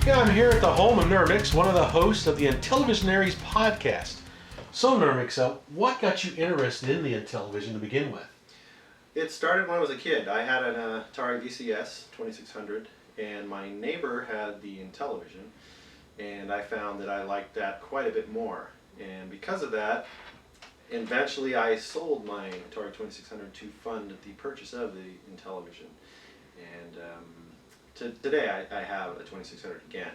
Yeah, I'm here at the home of Nurmix, one of the hosts of the Intellivisionaries podcast. So Nurmix, what got you interested in the Intellivision to begin with? It started when I was a kid. I had an Atari VCS 2600, and my neighbor had the Intellivision, and I found that I liked that quite a bit more. And because of that, eventually I sold my Atari 2600 to fund the purchase of the Intellivision. And today I have a 2600 again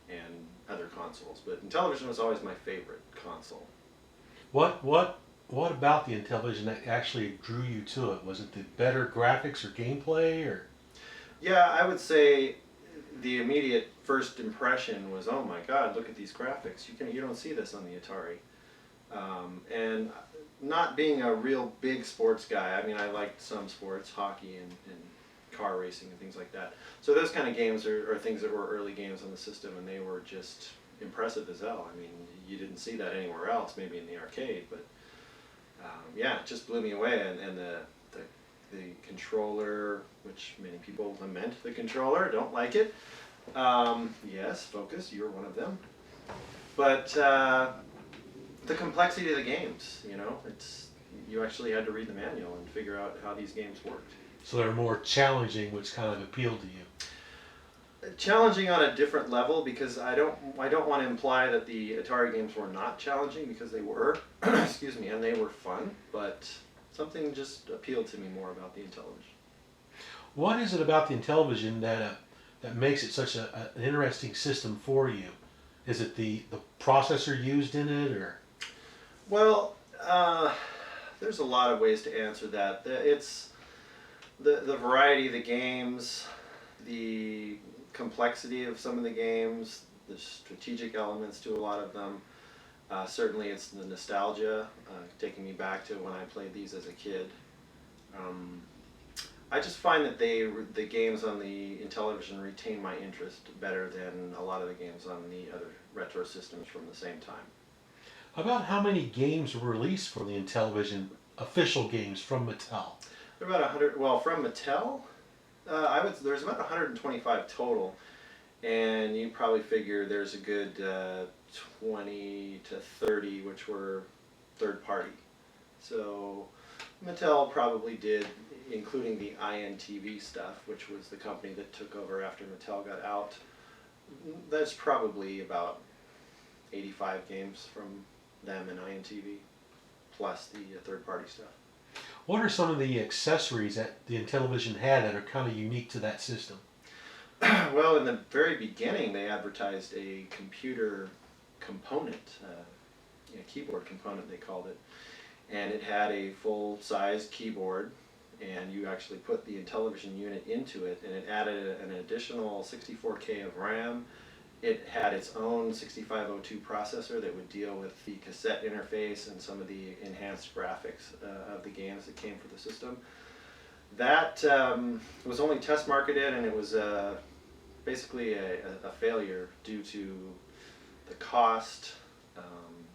and other consoles, but Intellivision was always my favorite console. What about the Intellivision that actually drew you to it? Was it the better graphics or gameplay, or? Yeah, I would say the immediate first impression was, oh my God, look at these graphics. You don't see this on the Atari. And not being a real big sports guy, I mean, I liked some sports, hockey and car racing and things like that. So those kind of games are things that were early games on the system, and they were just impressive as hell. I mean, you didn't see that anywhere else, maybe in the arcade, but yeah, it just blew me away. And the controller, which many people lament the controller, don't like it. Yes, Focus, you're one of them. But the complexity of the games, you actually had to read the manual and figure out how these games worked. So they're more challenging, which kind of appealed to you. Challenging on a different level, because I don't want to imply that the Atari games were not challenging, because they were, excuse me, and they were fun, but something just appealed to me more about the Intellivision. What is it about the Intellivision that makes it such an interesting system for you? Is it the processor used in it, or? Well, there's a lot of ways to answer that. It's the variety of the games, the complexity of some of the games, the strategic elements to a lot of them. Certainly it's the nostalgia, taking me back to when I played these as a kid. I just find that the games on the Intellivision retain my interest better than a lot of the games on the other retro systems from the same time. About how many games were released for the Intellivision, official games from Mattel? There are about 100, well, from Mattel, there's about 125 total, and you probably figure there's a good 20 to 30 which were third party. So Mattel probably did, including the INTV stuff, which was the company that took over after Mattel got out, that's probably about 85 games from them and INTV, plus the third party stuff. What are some of the accessories that the Intellivision had that are kind of unique to that system? Well, in the very beginning, they advertised a computer component, a keyboard component they called it, and it had a full-size keyboard, and you actually put the Intellivision unit into it, and it added an additional 64K of RAM. It had its own 6502 processor that would deal with the cassette interface and some of the enhanced graphics of the games that came for the system. That was only test marketed, and it was basically a failure due to the cost.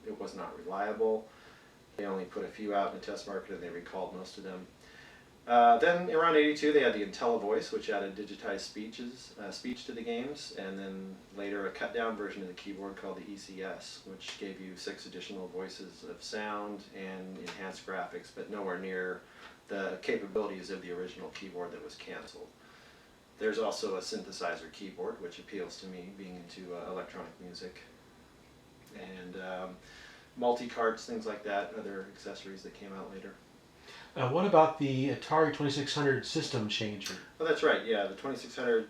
It was not reliable. They only put a few out in the test market, and they recalled most of them. Then around '82 they had the IntelliVoice, which added digitized speech to the games, and then later a cut down version of the keyboard called the ECS, which gave you 6 additional voices of sound and enhanced graphics, but nowhere near the capabilities of the original keyboard that was canceled. There's also a synthesizer keyboard, which appeals to me, being into electronic music, and multi-carts, things like that, other accessories that came out later. What about the Atari 2600 system changer? Oh, that's right, yeah, the 2600,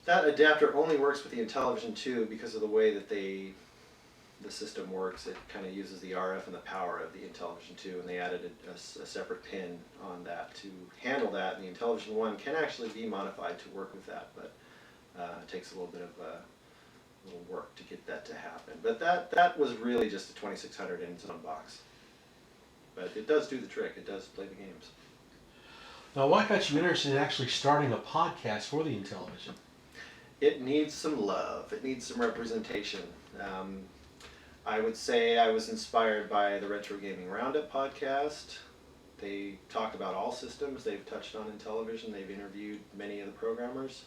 that adapter only works with the Intellivision 2 because of the way that the system works. It kind of uses the RF and the power of the Intellivision 2, and they added a separate pin on that to handle that, and the Intellivision 1 can actually be modified to work with that, but it takes a little bit of little work to get that to happen. But that was really just the 2600 in its own box. But it does do the trick. It does play the games. Now, what got you interested in actually starting a podcast for the Intellivision? It needs some love. It needs some representation. I would say I was inspired by the Retro Gaming Roundup podcast. They talk about all systems. They've touched on Intellivision. They've interviewed many of the programmers.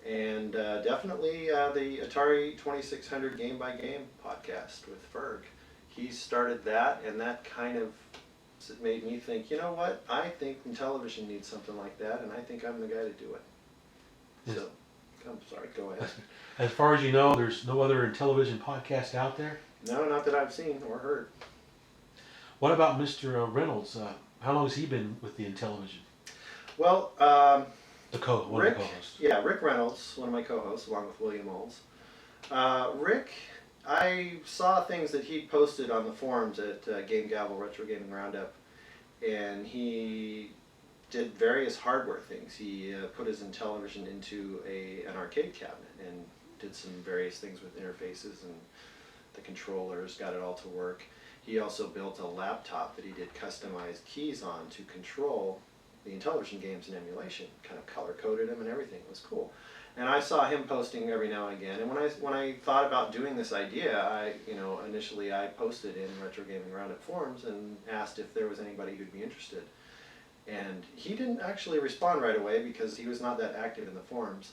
And definitely the Atari 2600 Game by Game podcast with Ferg. He started that, and that kind of made me think, you know what, I think Intellivision needs something like that, and I think I'm the guy to do it. Yes. So, I'm sorry, go ahead. As far as you know, there's no other Intellivision podcast out there? No, not that I've seen or heard. What about Mr. Reynolds? How long has he been with the Intellivision? Well, One of the co-hosts. Yeah, Rick Reynolds, one of my co-hosts, along with William Olds. Rick, I saw things that he posted on the forums at Game Gavel Retro Gaming Roundup, and he did various hardware things. He put his Intellivision into an arcade cabinet and did some various things with interfaces and the controllers, got it all to work. He also built a laptop that he did customized keys on to control the Intellivision games in emulation, kind of color-coded them and everything. It was cool. And I saw him posting every now and again. And when I thought about doing this idea, initially I posted in Retro Gaming Roundup forums and asked if there was anybody who'd be interested. And he didn't actually respond right away because he was not that active in the forums.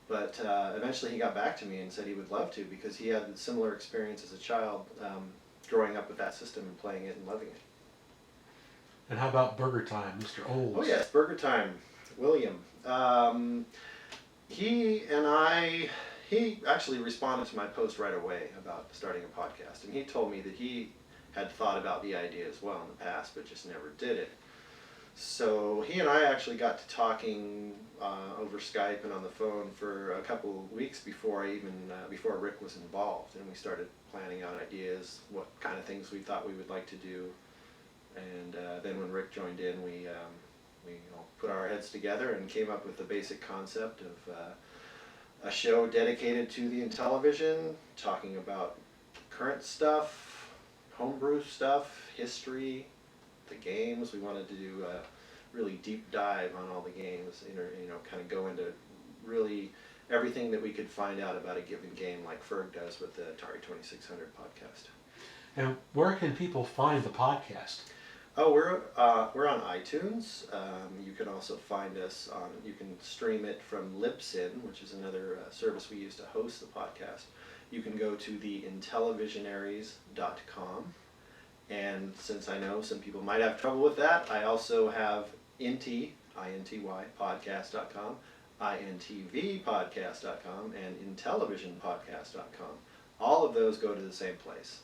But eventually he got back to me and said he would love to because he had a similar experience as a child growing up with that system and playing it and loving it. And how about Burger Time, Mr. Olds? Oh yes, Burger Time, William. He actually responded to my post right away about starting a podcast, and he told me that he had thought about the idea as well in the past, but just never did it. So he and I actually got to talking over Skype and on the phone for a couple of weeks before before Rick was involved, and we started planning out ideas, what kind of things we thought we would like to do. And then when Rick joined in, we put our heads together and came up with the basic concept of a show dedicated to the Intellivision, talking about current stuff, homebrew stuff, history, the games. We wanted to do a really deep dive on all the games, kind of go into really everything that we could find out about a given game, like Ferg does with the Atari 2600 podcast. And where can people find the podcast? Oh, we're on iTunes. You can also find us you can stream it from Libsyn, which is another service we use to host the podcast. You can go to the Intellivisionaries.com. And since I know some people might have trouble with that, I also have Inty, I-N-T-Y, podcast.com, INTVpodcast.com, and Intellivisionpodcast.com. All of those go to the same place.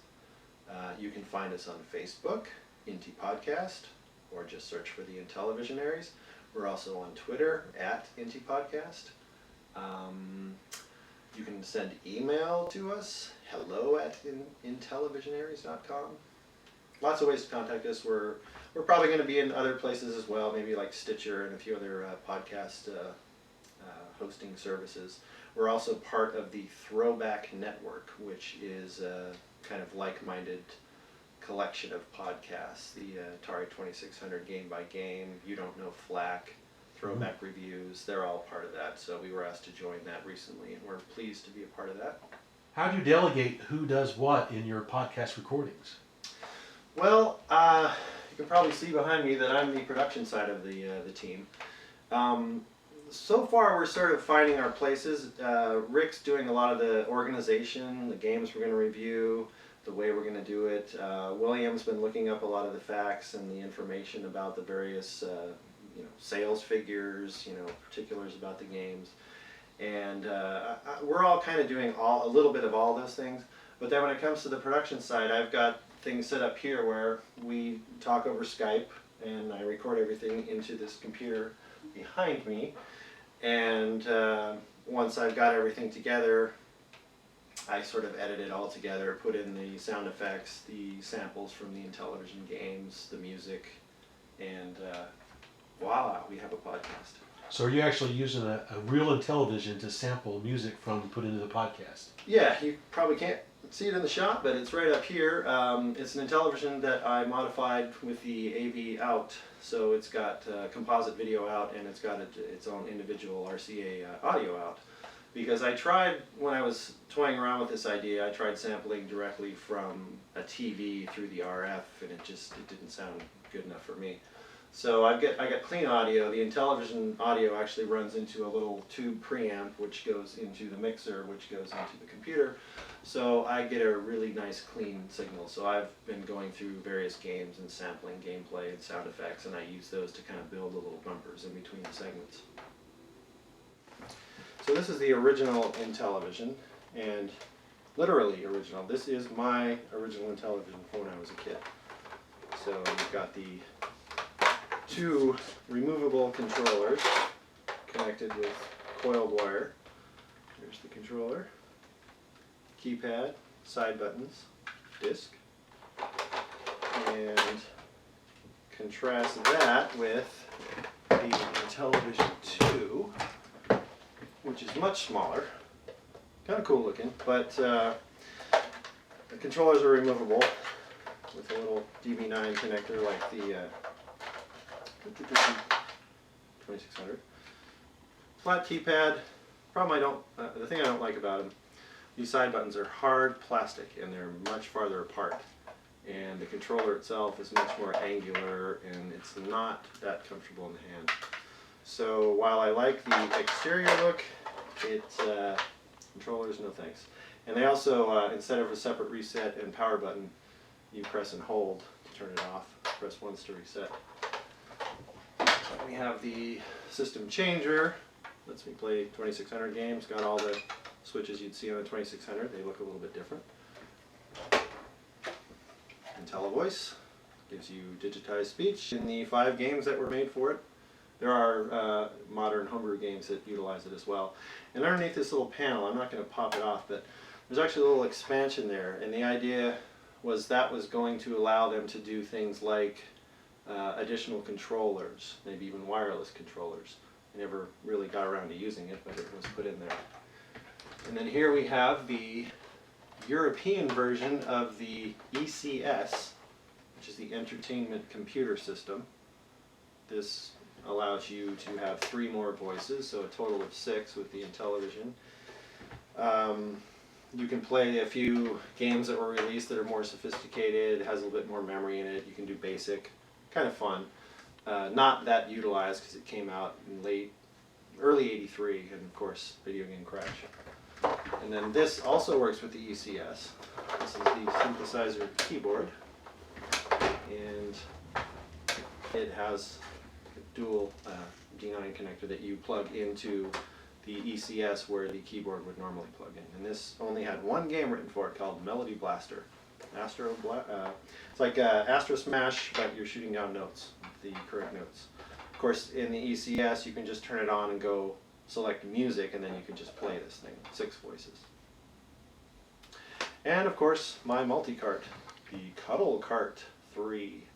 You can find us on Facebook, Inty Podcast, or just search for the Intellivisionaries. We're also on Twitter at Inty Podcast. You can send email to us, hello@intellivisionaries.com. Lots of ways to contact us. We're probably going to be in other places as well, maybe like Stitcher and a few other podcast hosting services. We're also part of the Throwback Network, which is a kind of like-minded collection of podcasts. The Atari 2600 Game by Game, You Don't Know Flack, Throwback Reviews, they're all part of that. So we were asked to join that recently, and we're pleased to be a part of that. How do you delegate who does what in your podcast recordings? Well, you can probably see behind me that I'm the production side of the team. So far, we're sort of finding our places. Rick's doing a lot of the organization, the games we're going to review, the way we're going to do it. William's been looking up a lot of the facts and the information about the various sales figures, particulars about the games. And we're all kind of doing a little bit of all those things. But then when it comes to the production side, I've got things set up here where we talk over Skype, and I record everything into this computer behind me. And once I've got everything together, I sort of edit it all together, put in the sound effects, the samples from the Intellivision games, the music, and voila, we have a podcast. So are you actually using a real Intellivision to sample music from and put into the podcast? Yeah, you probably can't see it in the shot, but it's right up here. It's an Intellivision that I modified with the AV out, so it's got composite video out, and it's got its own individual RCA audio out. Because I tried, when I was toying around with this idea, I tried sampling directly from a TV through the RF, and it didn't sound good enough for me. So I got clean audio. The Intellivision audio actually runs into a little tube preamp, which goes into the mixer, which goes into the computer. So I get a really nice clean signal. So I've been going through various games and sampling gameplay and sound effects, and I use those to kind of build the little bumpers in between the segments. So this is the original Intellivision, and literally original. This is my original Intellivision from when I was a kid. So we've got the two removable controllers connected with coiled wire. There's the controller, keypad, side buttons, disc, and contrast that with the Intellivision 2, which is much smaller, kind of cool looking, but the controllers are removable with a little DB9 connector like the 2600. Flat keypad. The thing I don't like about them, these side buttons are hard plastic and they're much farther apart. And the controller itself is much more angular and it's not that comfortable in the hand. So while I like the exterior look, controllers, no thanks. And they also, instead of a separate reset and power button, you press and hold to turn it off. Press once to reset. We have the system changer. Lets me play 2600 games. Got all the switches you'd see on the 2600. They look a little bit different. IntelliVoice gives you digitized speech in the 5 games that were made for it. There are modern homebrew games that utilize it as well. And underneath this little panel, I'm not going to pop it off, but there's actually a little expansion there. And the idea was that was going to allow them to do things like additional controllers, maybe even wireless controllers. I never really got around to using it, but it was put in there. And then here we have the European version of the ECS, which is the Entertainment Computer System. This allows you to have 3 more voices, so a total of 6 with the Intellivision. You can play a few games that were released that are more sophisticated, has a little bit more memory in it. You can do basic, kind of fun. Not that utilized because it came out in early '83, and of course, Video Game Crash. And then this also works with the ECS. This is the synthesizer keyboard, and it has a dual D9 connector that you plug into the ECS where the keyboard would normally plug in. And this only had one game written for it called Melody Blaster. It's like Astro Smash, but you're shooting down notes, the correct notes. Of course, in the ECS, you can just turn it on and go select music, and then you can just play this thing, 6 voices. And of course, my multi-cart, the Cuddle Cart 3.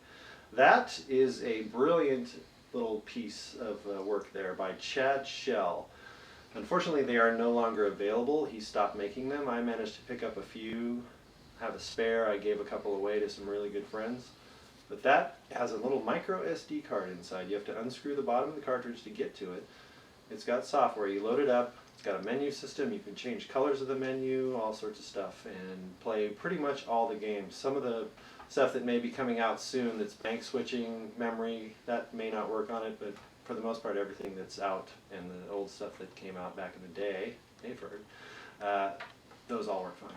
That is a brilliant little piece of work there by Chad Shell. Unfortunately, they are no longer available. He stopped making them. I managed to pick up a few, have a spare. I gave a couple away to some really good friends. But that has a little micro SD card inside. You have to unscrew the bottom of the cartridge to get to it. It's got software. You load it up. It's got a menu system. You can change colors of the menu, all sorts of stuff, and play pretty much all the games. Some of the stuff that may be coming out soon that's bank switching memory, that may not work on it, but for the most part, everything that's out and the old stuff that came out back in the day, they've heard, those all work fine.